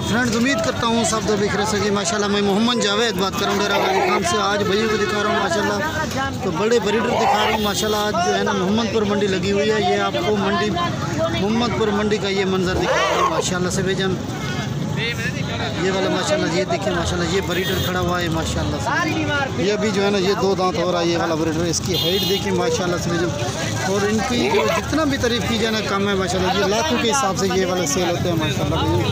Friends उम्मीद करता हूँ सब दो बिखरे सके माशाल्लाह। मैं मोहम्मद जावेद बात कर रहा हूँ डेरा गाजी खान से। आज भैया को दिखा रहा हूँ माशाल्लाह, तो बड़े ब्रीडर दिखा रहा हूँ माशाल्लाह। आज जो है ना मोहम्मदपुर मंडी लगी हुई है, ये आपको मंडी मोहम्मदपुर मंडी का ये मंजर दिखा रहा हूँ माशाल्लाह से बेजन। ये वाला माशाल्लाह ये देखिए माशाल्लाह, ये ब्रीडर खड़ा हुआ है माशाल्लाह से। ये अभी जो है ना ये 2 दांत हो रहा है ये वाला ब्रीडर। इसकी हाइट देखिए माशाल्लाह से बेजन, और इनकी जितना भी तारीफ़ की जाए ना कम है माशाल्लाह। ये लाखों के हिसाब से ये वाले सेल होते हैं माशाल्लाह बेजन।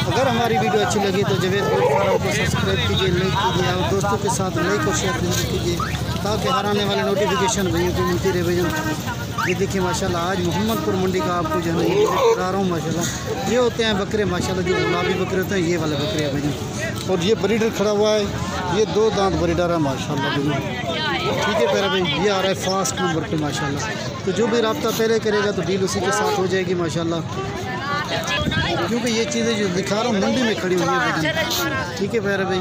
अगर हमारी वीडियो अच्छी लगी तो जावेद गोट फार्म को सब्सक्राइब कीजिए, लाइक कीजिए और दोस्तों के साथ लाइक और शेयर कीजिए ताकि हर आने वाले नोटिफिकेशन भैया को मिलती रहे भैया। ये देखिए माशाल्लाह, आज मोहम्मदपुर मंडी का आपको जो है ना ये विजिट करा रहा हूँ माशाल्लाह। ये होते हैं बकरे माशाल्लाह, जो गुलाबी बकरे होते हैं ये वाले बकरे हैं भैया। और ये ब्रीडर खड़ा हुआ है, ये 2 दांत ब्रीडर है माशाल्लाह भैया। ठीक है प्यारा भाई, ये आ रहा है फास्ट नंबर पे माशाल्लाह। तो जो भी रब्ता पहले करेगा तो डील उसी के साथ हो जाएगी माशाल्लाह, क्योंकि ये चीज़ें जो दिखा रहा हूँ मंडी में खड़ी हुई है भैया। ठीक है प्यारा भाई,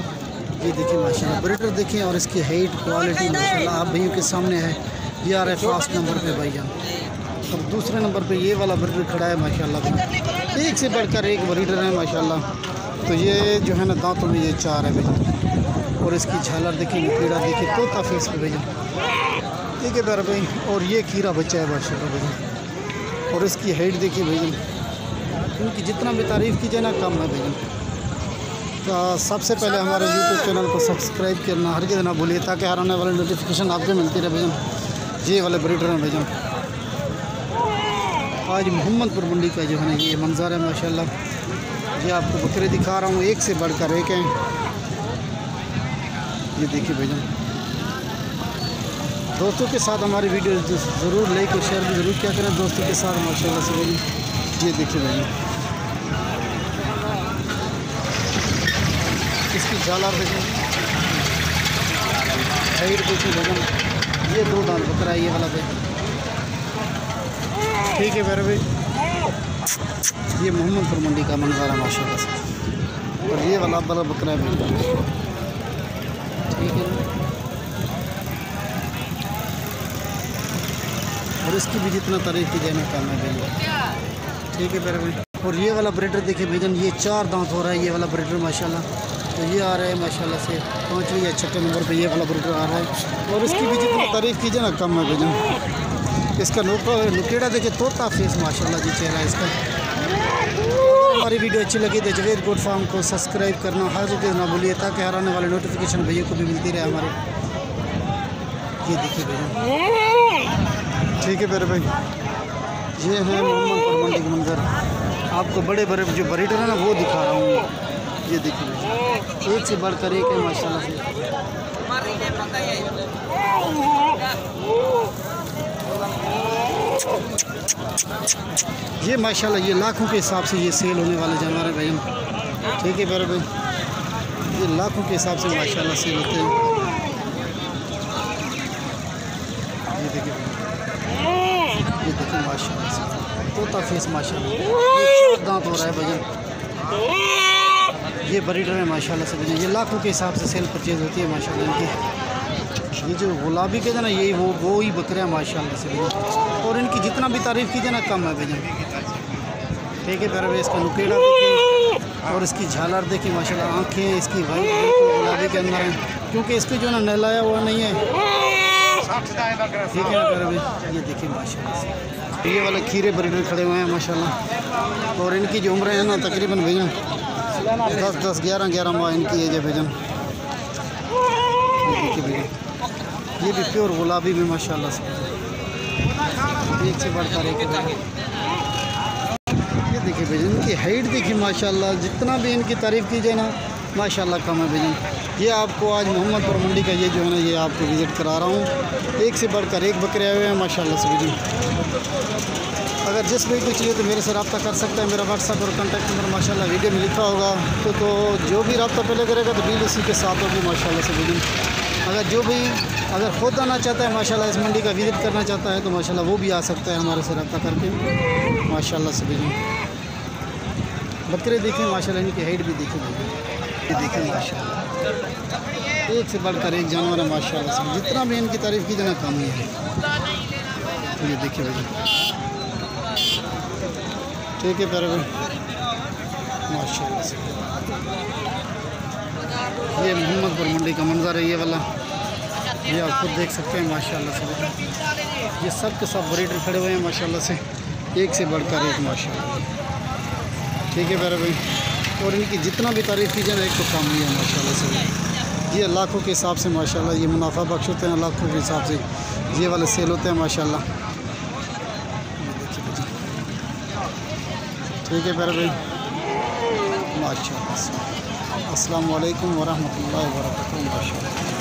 ये देखिए माशाल्लाह ब्रीडर देखें और इसकी हाइट क्वालिटी माशाल्लाह आप भैया के सामने है। ये आ रहा है फास्ट नंबर पे भाईजान। और दूसरे नंबर पे ये वाला ब्रीडर खड़ा है माशाल्लाह, एक से बढ़कर एक ब्रीडर है माशाल्लाह। तो ये जो है ना दांतों में ये 4 है भैया, और इसकी झालर देखिए, मुकेड़ा देखिए, तोता फेस पे भैया। ठीक है प्यारा भाई, और ये खीरा बच्चा है माशाल्लाह भैया। और इसकी हाइट देखिए भैया, क्योंकि जितना भी तारीफ़ कीजिए ना कम है भैया। तो सबसे पहले हमारे यूट्यूब चैनल को सब्सक्राइब करना हर ना भूलिए ताकि हर आने वाली नोटिफिकेशन आपको मिलती रहे भैया। ये वाले ब्रीडर हैं भैया। आज मोहम्मदपुर मंडी का जो है ना ये मंजर है माशाल्लाह। ये आपको बकरे दिखा रहा हूँ, एक से बढ़कर एक हैं। ये देखिए भैया, दोस्तों के साथ हमारी वीडियो ज़रूर लाइक और शेयर भी ज़रूर क्या करें दोस्तों के साथ माशाल्लाह से भैया। ये देखिए भैया, इसकी झालर देखिए, हाइट देखिए भैया। ये 2 दांत बकरा है ये वाला भाई। ठीक है मेरे भाई, ये मोहम्मदपुर मंडी का मंजर है माशाल्लाह से। और ये वाला बड़ा बकरा है भाई। ठीक है, और इसकी भी जितना तारीफ़ की जाए ना कम है भैया। ठीक है मेरे भाई, और ये वाला ब्रीडर देखिए भैया, ये 4 दांत हो रहा है ये वाला ब्रीडर माशाल्लाह। तो ये आ रहा है माशाल्लाह से 5वें या 6ठे नंबर पे ये वाला ब्रीडर आ रहा है। और इसकी भी जितनी तारीफ़ कीजिए ना कम है भैया। इसका नुकेड़ा देखिए, तोता फेस माशाल्लाह जी चेहरा है इसका। हमारी वीडियो अच्छी लगी तो जावेद गोट फार्म को सब्सक्राइब करना हर जगह ना भूलिए ताकि हर आने वाले नोटिफिकेशन भैया को भी मिलती रहे हमारे। ये देखिए भैया। ठीक है मेरे भाई, ये है मोहम्मदपुर मंडी का मंजर। आपको बड़े बड़े जो ब्रीडर है ना वो दिखा रहा हूँ। ये देखिए भैया, एक से बढ़कर एक है माशाल्लाह से। ये माशाल्लाह ये लाखों के हिसाब से ये सेल होने वाले जानवर है भैया। ठीक है मेरे भाई, ये लाखों के हिसाब से माशाल्लाह सेल होते हैं। ये देखिए, ये देखिए माशाल्लाह से तोता फेस माशाल्लाह। ये 4 दांत हो रहा है भैया। ये ब्रीडर है माशाल्लाह से भैया। ये लाखों के हिसाब से सेल परचेज होती है माशाल्लाह इनकी। ये जो गुलाबी के ना यही वो ही बकरे हैं माशाल्लाह से भैया। और इनकी जितना भी तारीफ़ कीजिए ना कम है भैया। ठीक है प्यारे भाई, इसका नुकेड़ा देखिए और इसकी झालर देखिए माशाल्लाह। आँखें इसकी वाइट गुलाबी के अंदर हैं, क्योंकि इसको जो ना नहलाया हुआ नहीं है। ठीक है ना प्यारे भाई, ये देखिए माशाल्लाह से ये वाले खीरे ब्रीडर खड़े हुए हैं माशाल्लाह। और इनकी जो उम्र है ना तकरीबन भैया 10-10, 11-11 माह इनकी एज है भैया। देखिए भैया, ये भी प्योर गुलाबी में माशाल्लाह से एक से बढ़कर एक है। ये देखिए भैया, इनकी हाइट देखिए माशाल्लाह, जितना भी इनकी तारीफ़ कीजिए ना माशाल्लाह कम है भैया। ये आपको आज मोहम्मदपुर मंडी का ये जो है ना ये आपको विज़िट करा रहा हूँ। एक से बढ़कर एक बकरे आए हुए हैं माशाल्लाह से भैया। अगर जिस भी कुछ चाहिए तो मेरे से रब्ता कर सकता है। मेरा व्हाट्सअप और कॉन्टैक्ट नंबर माशाल्लाह वीडियो में लिखा होगा। तो जो भी रब्ता पहले करेगा तो डील उसी के साथ होगी माशाल्लाह से भैया। अगर खुद आना चाहता है माशाल्लाह, इस मंडी का विज़िट करना चाहता है तो माशाल्लाह वो भी आ सकता है हमारे से रब्ता करके माशाल्लाह से भैया। बकरे देखिए माशाल्लाह, इनकी हाइट भी देखिए भैया। ये देखिए माशाल्लाह, एक से बढ़कर एक जानवर है माशाल्लाह से। जितना भी इनकी तारीफ़ की जाना कम ही है। ये देखिए भैया, ठीक है प्यारे भाई, माशाल्लाह से। ये मोहम्मदपुर मंडी का मंजर है ये वाला, ये आप खुद देख सकते हैं माशाल्लाह से। ये सब के सब ब्रीडर खड़े हुए हैं माशाल्लाह से, एक से बढ़कर एक माशाल्लाह। ठीक है प्यारे भाई, और इनकी जितना भी तारीफ़ कीजिए ना एक तो कम ही है माशाल्लाह से। ये लाखों के हिसाब से माशाल्लाह ये मुनाफा बख्श होते हैं, लाखों के हिसाब से ये वाले सेल होते हैं माशाल्लाह। ठीक है प्यारे भाई, माशाल्लाह। अस्सलाम वालेकुम वरहमतुल्लाहि वबरकातुहू माशाल्लाह।